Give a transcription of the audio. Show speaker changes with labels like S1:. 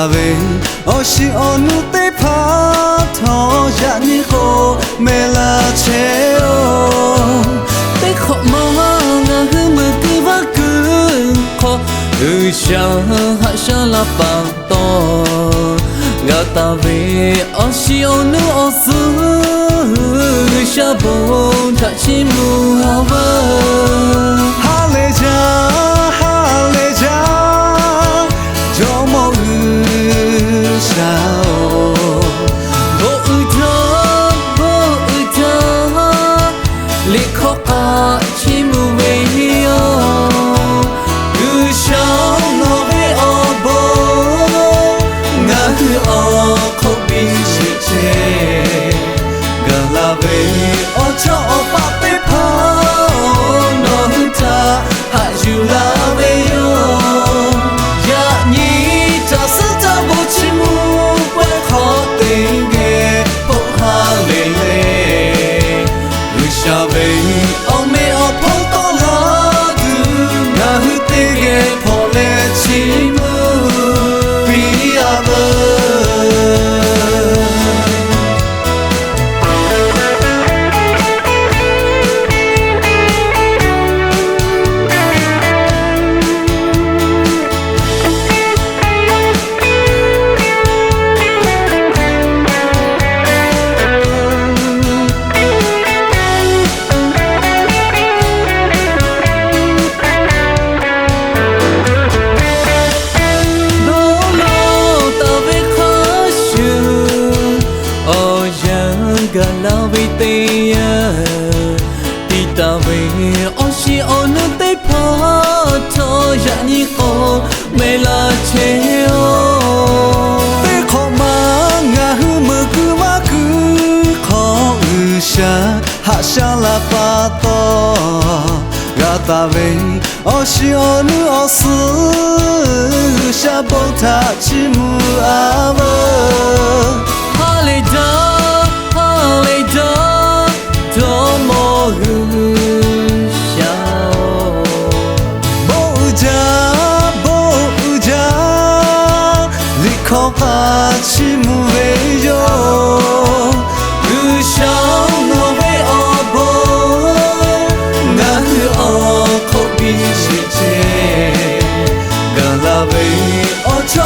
S1: về ở si ở nu tê phá thọ dạ như cô mẹ là chế ô
S2: tê khó mong ngã hư mơ cứ vã cứ khó xa hạ xa là bằng to ngã ta về ở si ở nu ở xứ xa bồn thả chi mù hào vơ
S1: ha lê cha cho mơ sao
S2: vô ư thơ lì khó cả chi mù về hiyo
S1: cứ sống nó về ở bố ngã hư ở không biết gì chê gần là về ở cho bà bếp phá nó hư ta hạ dù là về yo dạ nhí ta sẽ ta bộ chi mù quay khó tình ghê bộ hà lê lê người xa về ông mẹ ở phố to lá cứ ngã hư tê ghê phò lê chi mù vì à vơ
S2: gần lao vì tê thì ta về ở si ở nước tây phá thôi dạ như cô mẹ là chế ô
S1: tê khó mà ngã hư mơ cứ vã cứ khó xa hạ xa là ba to gà ta về ở si ở nước ở xứ xa bố thả chi mù à vơ
S2: đó mô hư sao
S1: bố cha lý khó cả chi mù về yo cứ sống nó về ở bố ngã hư ở không biết gì chê gần là về ở cho